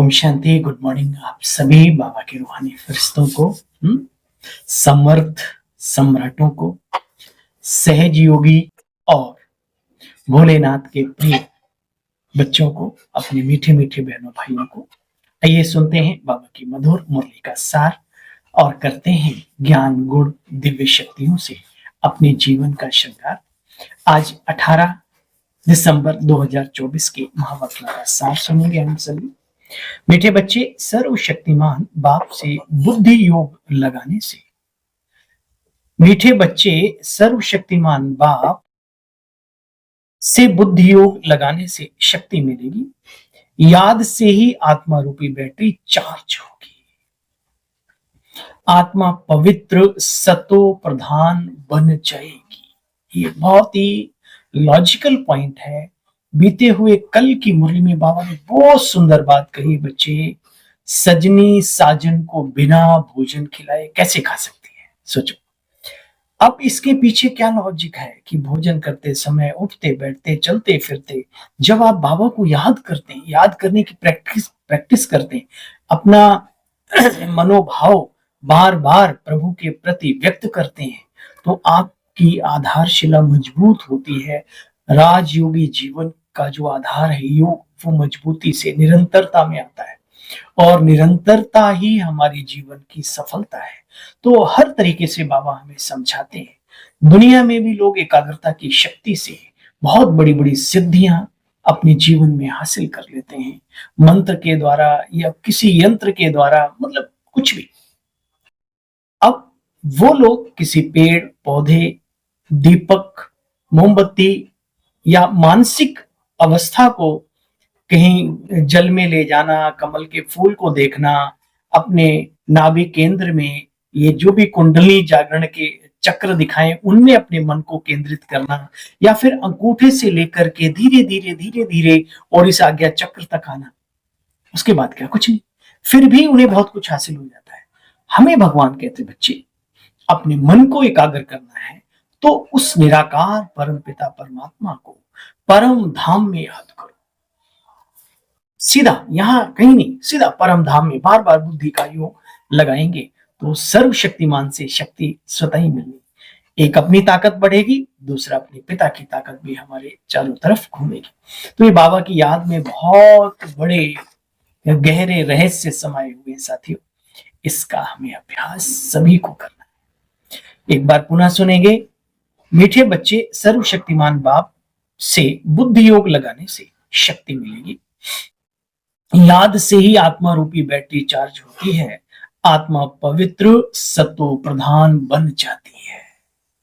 Om Shanti. Good morning आप सभी बाबा के रूहानी फरिश्तों को, समर्थ सम्राटों को, सहज योगी और भोलेनाथ के प्रिय बच्चों को, अपने मीठे मीठे बहनों भाइयों को। आइए सुनते हैं बाबा की मधुर मुरली का सार और करते हैं ज्ञान गुण दिव्य शक्तियों से अपने जीवन का श्रृंगार। आज 18 दिसंबर 2024 के महावक्ला का सार सुनेंगे हम सभी। मीठे बच्चे, सर्वशक्तिमान बाप से बुद्धि योग लगाने से, मीठे बच्चे सर्वशक्तिमान बाप से बुद्धि योग लगाने से शक्ति मिलेगी। याद से ही आत्मा रूपी बैटरी चार्ज होगी। आत्मा पवित्र सतो प्रधान बन जाएगी। ये बहुत ही लॉजिकल पॉइंट है। बीते हुए कल की मुरली में बाबा ने बहुत सुंदर बात कही। बच्चे, सजनी साजन को बिना भोजन खिलाए कैसे खा सकती है? सोचो। अब इसके पीछे क्या लॉजिक है कि भोजन करते समय, उठते बैठते चलते फिरते, जब आप बाबा को याद करते हैं, याद करने की प्रैक्टिस करते हैं, अपना मनोभाव बार बार प्रभु के प्रति व्यक्त करते हैं, तो आपकी आधारशिला मजबूत होती है। राजयोगी जीवन का जो आधार है योग, वो मजबूती से निरंतरता में आता है और निरंतरता ही हमारे जीवन की सफलता है। तो हर तरीके से बाबा हमें समझाते हैं। दुनिया में भी लोग एकाग्रता की शक्ति से बहुत बड़ी बड़ी सिद्धियां अपने जीवन में हासिल कर लेते हैं, मंत्र के द्वारा या किसी यंत्र के द्वारा, मतलब कुछ भी। अब वो लोग किसी पेड़ पौधे, दीपक, मोमबत्ती या मानसिक अवस्था को कहीं जल में ले जाना, कमल के फूल को देखना, अपने नाभि केंद्र में ये जो भी कुंडली जागरण के चक्र दिखाएं उनमें अपने मन को केंद्रित करना, या फिर अंगूठे से लेकर के धीरे धीरे और इस आज्ञा चक्र तक आना। उसके बाद क्या? कुछ नहीं। फिर भी उन्हें बहुत कुछ हासिल हो जाता है। हमें भगवान कहते, बच्चे अपने मन को एकाग्र करना है तो उस निराकार परम पिता परमात्मा को परम धाम में याद करो। सीधा, यहां कहीं नहीं, सीधा परम धाम में बार बार बुद्धि का योग लगाएंगे तो सर्वशक्तिमान से शक्ति स्वतः ही मिलेगी। एक अपनी ताकत बढ़ेगी, दूसरा अपने पिता की ताकत भी हमारे चारों तरफ घूमेगी। तो ये बाबा की याद में बहुत बड़े गहरे रहस्य समाये हुए साथियों। इसका हमें अभ्यास सभी को करना है। एक बार पुनः सुनेंगे। मीठे बच्चे, सर्वशक्तिमान बाप से बुद्धि योग लगाने से शक्ति मिलेगी। याद से ही आत्मा रूपी बैटरी चार्ज होती है। आत्मा पवित्र सतो प्रधान बन जाती है।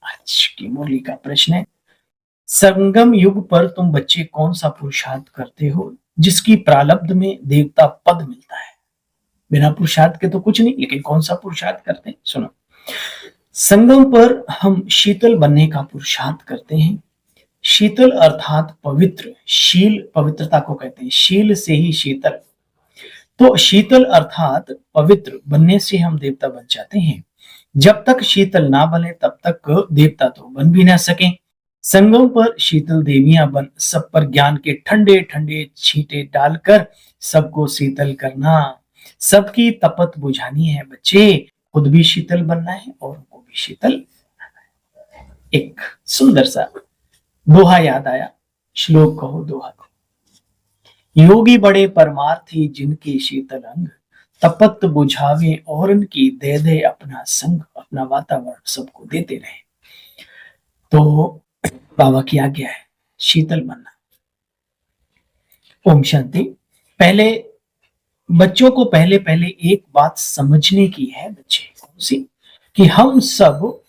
आज की मुरली का प्रश्न है, संगम युग पर तुम बच्चे कौन सा पुरुषार्थ करते हो जिसकी प्रारब्ध में देवता पद मिलता है? बिना पुरुषार्थ के तो कुछ नहीं, लेकिन कौन सा पुरुषार्थ करते हैं? सुनो। संगम पर हम शीतल बनने का पुरुषार्थ करते हैं। शीतल अर्थात पवित्र। शील पवित्रता को कहते हैं, शील से ही शीतल। तो शीतल अर्थात पवित्र बनने से हम देवता बन जाते हैं। जब तक शीतल ना बने तब तक देवता तो बन भी ना सके। संगम पर शीतल देवियां बन सब पर ज्ञान के ठंडे ठंडे छींटे डालकर सबको शीतल करना, सबकी तपत बुझानी है। बच्चे, खुद भी शीतल बनना है और उनको भी शीतल बनाना है। एक सुंदर सा दोहा याद आया। श्लोक कहो, दोहा को। योगी बड़े परमार्थी जिनके शीतल अंग, तपत बुझावे और उनकी दे दे अपना संग। अपना वातावरण सबको देते रहे। तो बाबा की आज्ञा है शीतल बनना। ओम शांति। पहले बच्चों को पहले एक बात समझने की है बच्चे। कौन सी? कि हम सब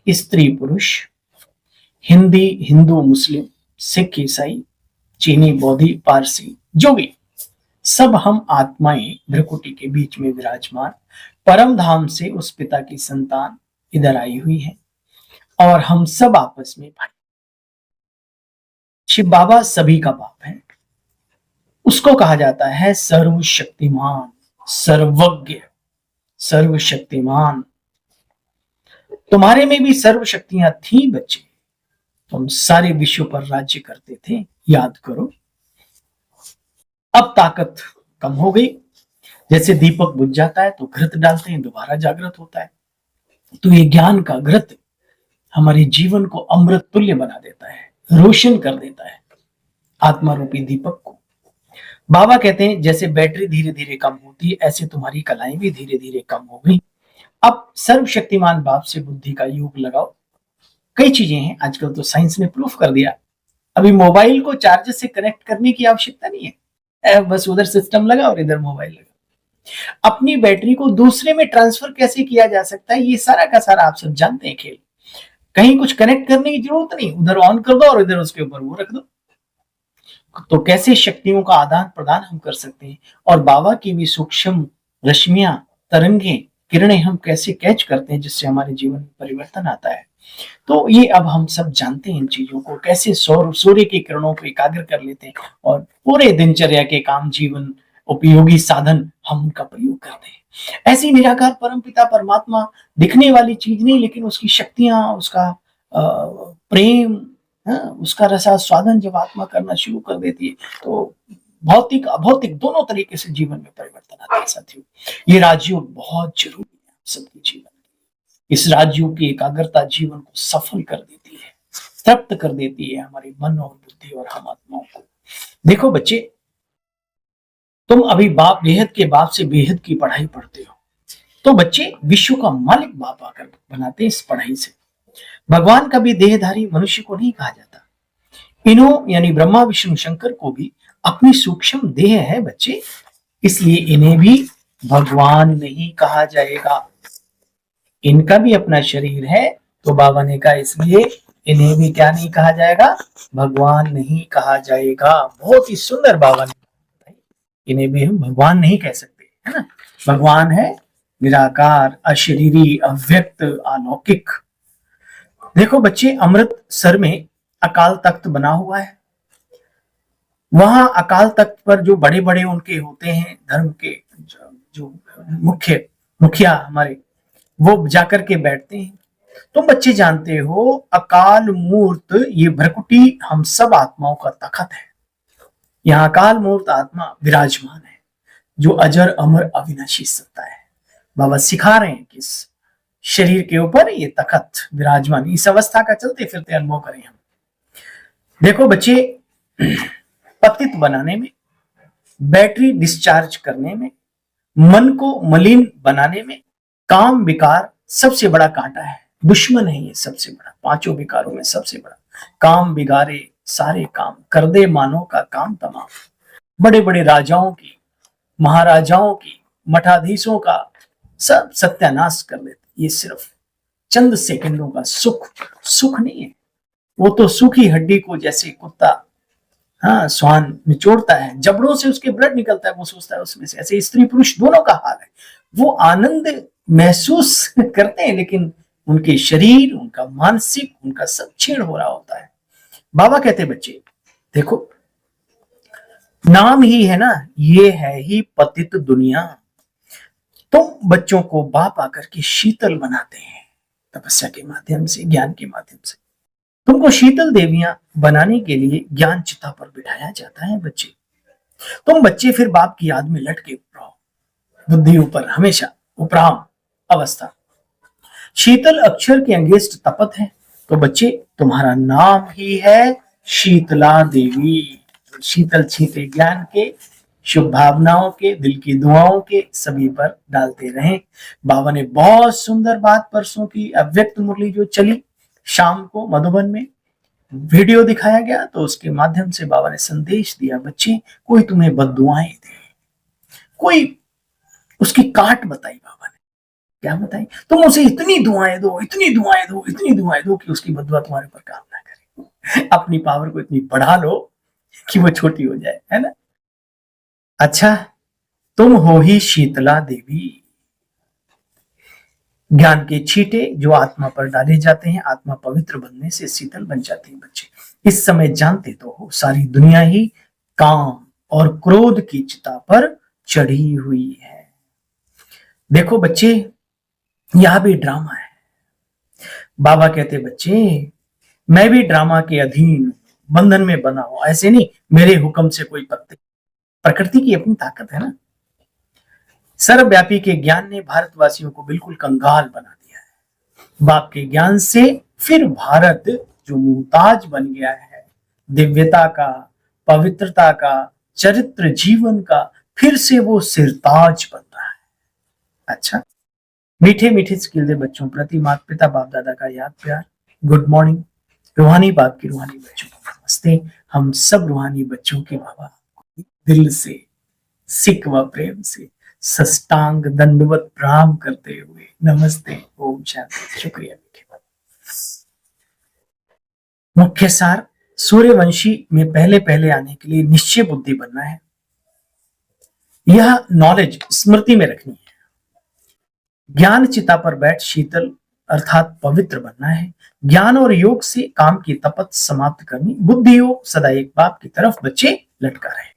स्त्री पुरुष, हिंदी हिंदू मुस्लिम, सिख ईसाई, चीनी बौद्धि पारसी, जो भी, सब हम आत्माएं भ्रकुटी के बीच में विराजमान परम धाम से उस पिता की संतान इधर आई हुई है और हम सब आपस में भाई। शिव बाबा सभी का बाप है। उसको कहा जाता है सर्वशक्तिमान, सर्वज्ञ, सर्वशक्तिमान। तुम्हारे में भी सर्व शक्तियां थी बच्चे। तुम सारे विश्व पर राज्य करते थे, याद करो। अब ताकत कम हो गई, जैसे दीपक बुझ जाता है तो घृत डालते हैं, दोबारा जागृत होता है। तो ये ज्ञान का घृत हमारे जीवन को अमृत तुल्य बना देता है, रोशन कर देता है आत्मा रूपी दीपक को। बाबा कहते हैं जैसे बैटरी धीरे धीरे कम होती है, ऐसे तुम्हारी कलाएं भी धीरे धीरे कम हो गई। अब सर्वशक्तिमान बाप से बुद्धि का योग लगाओ। कई चीजें हैं, आजकल तो साइंस ने प्रूफ कर दिया। अभी मोबाइल को चार्जर से कनेक्ट करने की आवश्यकता नहीं है, बस उधर सिस्टम लगा और इधर मोबाइल लगा। अपनी बैटरी को दूसरे में ट्रांसफर कैसे किया जा सकता है, ये सारा का सारा आप सब जानते हैं खेल। कहीं कुछ कनेक्ट करने की जरूरत नहीं, उधर ऑन कर दो और इधर उसके ऊपर वो रख दो। तो कैसे शक्तियों का आदान प्रदान हम कर सकते हैं, और बाबा की भी सूक्ष्म रश्मियां, तरंगे, किरणें हम कैसे कैच करते हैं, जिससे हमारे जीवन में परिवर्तन आता है। तो ये अब हम सब जानते हैं इन चीजों को, कैसे सूर्य की किरणों को एकाग्र कर लेते हैं और पूरे दिनचर्या के काम, जीवन उपयोगी साधन हम उनका प्रयोग करते हैं। ऐसी निराकार परमपिता परमात्मा दिखने वाली चीज नहीं, लेकिन उसकी शक्तियां, उसका प्रेम, उसका रसास्वादन जब आत्मा करना शुरू कर देती है तो भौतिक अभौतिक दोनों तरीके से जीवन में परिवर्तन आता है। साथियों, ये राजयोग बहुत जरूरी है सबके जीवन। इस राजयोग की एकाग्रता जीवन को सफल कर देती है, तृप्त कर देती है हमारे मन और बुद्धि और हम आत्माओं को। देखो बच्चे, तुम अभी बाप बेहद के बाप से बेहद की पढ़ाई पढ़ते हो, तो बच्चे विश्व का मालिक बाप आकर बनाते हैं इस पढ़ाई से। भगवान कभी देहधारी मनुष्य को नहीं कहा जाता। इन्हों यानी ब्रह्मा विष्णु शंकर को भी अपनी सूक्ष्म देह है बच्चे, इसलिए इन्हें भी भगवान नहीं कहा जाएगा। इनका भी अपना शरीर है, तो बाबा ने कहा इसलिए इन्हें भी क्या नहीं कहा जाएगा, भगवान नहीं कहा जाएगा। बहुत ही सुंदर बाबा ने, इन्हें भी हम भगवान नहीं कह सकते, है ना। भगवान है निराकार, अशरीरी, अव्यक्त, अलौकिक। देखो बच्चे, अमृतसर में अकाल तख्त बना हुआ है। वहां अकाल तख्त पर जो बड़े बड़े उनके होते हैं धर्म के जो मुखिया हमारे, वो जाकर के बैठते हैं। तुम बच्चे जानते हो अकाल मूर्त ये भ्रकुटी हम सब आत्माओं का तखत है। यहाँ अकाल मूर्त आत्मा विराजमान है, जो अजर अमर अविनाशी सत्ता है। बाबा सिखा रहे हैं कि इस शरीर के ऊपर ये तखत विराजमान, इस अवस्था का चलते फिरते अनुभव करें हम। देखो बच्चे, पतित बनाने में, बैटरी डिस्चार्ज करने में, मन को मलिन बनाने में काम विकार सबसे बड़ा कांटा है, दुश्मन है ये सबसे बड़ा। पांचों विकारों में सबसे बड़ा काम बिगारे सारे काम, कर दे मानो का काम तमाम। बड़े बड़े राजाओं की, महाराजाओं की, मठाधीशों का सब सत्यानाश कर देते। ये सिर्फ चंद सेकंडों का सुख नहीं है। वो तो सूखी हड्डी को जैसे कुत्ता स्वान निचोड़ता है, जबड़ों से उसके ब्लड निकलता है, वो सोचता है उसमें से, ऐसे स्त्री पुरुष दोनों का हाल है। वो आनंद महसूस करते हैं, लेकिन उनके शरीर, उनका मानसिक, उनका सब छेड़ हो रहा होता है। बाबा कहते बच्चे देखो, नाम ही है ना, ये है ही पतित दुनिया। तुम बच्चों को बाप आकर के शीतल बनाते हैं तपस्या के माध्यम से, ज्ञान के माध्यम से। तुमको शीतल देवियां बनाने के लिए ज्ञान चिता पर बिठाया जाता है बच्चे। तुम बच्चे फिर बाप की याद में लटके रहो, बुद्धि ऊपर हमेशा उपराम अवस्था। शीतल अक्षर के अंगेस्ट तपत है, तो बच्चे तुम्हारा नाम ही है शीतला देवी। शीतल छींटे ज्ञान के, शुभ भावनाओं के, दिल की दुआओं के सभी पर डालते रहें। बाबा ने बहुत सुंदर बात परसों की अव्यक्त मुरली जो चली शाम को मधुबन में वीडियो दिखाया गया, तो उसके माध्यम से बाबा ने संदेश दिया, बच्चे कोई तुम्हें बद्दुआएं दे, कोई उसकी काट बताई बाबा ने। क्या बताई? तुम उसे इतनी दुआएं दो, इतनी दुआएं दो, इतनी दुआएं दो कि उसकी बद्दुआ तुम्हारे ऊपर काम ना करे। अपनी पावर को इतनी बढ़ा लो कि वो छोटी हो जाए, है ना। अच्छा, तुम हो ही शीतला देवी। ज्ञान के छींटे जो आत्मा पर डाले जाते हैं, आत्मा पवित्र बनने से शीतल बन जाती है बच्चे। इस समय जानते तो हो सारी दुनिया ही काम और क्रोध की चिता पर चढ़ी हुई है। देखो बच्चे, यह भी ड्रामा है। बाबा कहते बच्चे मैं भी ड्रामा के अधीन, बंधन में बना हूं, ऐसे नहीं मेरे हुक्म से कोई पत्ते। प्रकृति की अपनी ताकत है ना। सर्वव्यापी के ज्ञान ने भारतवासियों को बिल्कुल कंगाल बना दिया है। बाप के ज्ञान से फिर भारत जो मुमताज बन गया है, दिव्यता का, पवित्रता का, चरित्र जीवन का, फिर से वो सिरताज बन रहा है। अच्छा, मीठे मीठे स्किल बच्चों प्रति माता पिता बाप दादा का याद प्यार, गुड मॉर्निंग। रूहानी बाप की रूहानी बच्चों को नमस्ते। हम सब रूहानी बच्चों के बाबा दिल से, सिक व प्रेम से सष्टांग दंडवत प्रणाम करते हुए नमस्ते, ओम शांति। शुक्रिया। मुख्य सार, सूर्यवंशी में पहले पहले आने के लिए निश्चय बुद्धि बनना है। यह नॉलेज स्मृति में रखनी है। ज्ञान चिता पर बैठ शीतल अर्थात पवित्र बनना है। ज्ञान और योग से काम की तपत समाप्त करनी। बुद्धि योग सदा एक बाप की तरफ बच्चे लटका रहे।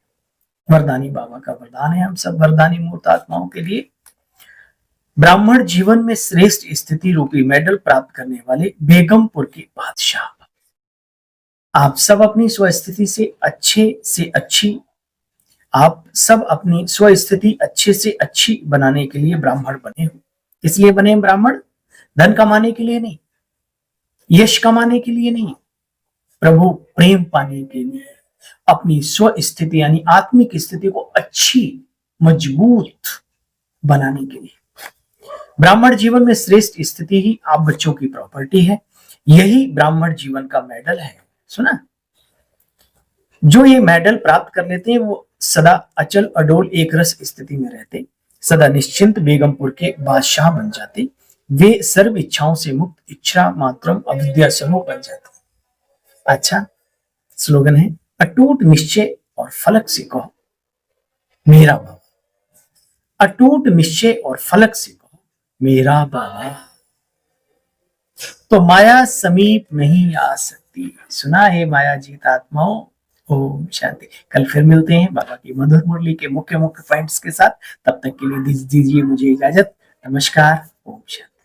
वरदानी बाबा का वरदान है हम सब वरदानी मूर्त आत्माओं के लिए। ब्राह्मण जीवन में श्रेष्ठ स्थिति रूपी मेडल प्राप्त करने वाले बेगमपुर के बादशाह, आप सब अपनी स्वस्थिति से अच्छी आप सब अपनी स्वस्थिति अच्छे से अच्छी बनाने के लिए ब्राह्मण बने हो। इसलिए बने ब्राह्मण, धन कमाने के लिए नहीं, यश कमाने के लिए नहीं, प्रभु प्रेम पाने के लिए, अपनी स्वस्थिति यानी आत्मिक स्थिति को अच्छी मजबूत बनाने के लिए। ब्राह्मण जीवन में श्रेष्ठ स्थिति ही आप बच्चों की प्रॉपर्टी है। यही ब्राह्मण जीवन का मेडल है। सुना, जो ये मेडल प्राप्त कर लेते हैं वो सदा अचल अडोल एक रस स्थिति में रहते, सदा निश्चिंत बेगमपुर के बादशाह बन जाते। वे सर्व इच्छाओं से मुक्त, इच्छा मात्रम अविद्या समूह बन जाते। अच्छा, स्लोगन है, अटूट निश्चय और फलक से कहो मेरा बाबा। अटूट निश्चय और फलक से कहो मेरा बाबा, तो माया समीप नहीं आ सकती। सुना है माया जीत आत्माओं। ओम शांति। कल फिर मिलते हैं बाबा की मधुर मुरली के मुख्य मुख्य पॉइंट्स के साथ। तब तक के लिए दीजिए मुझे इजाजत। नमस्कार। ओम शांति।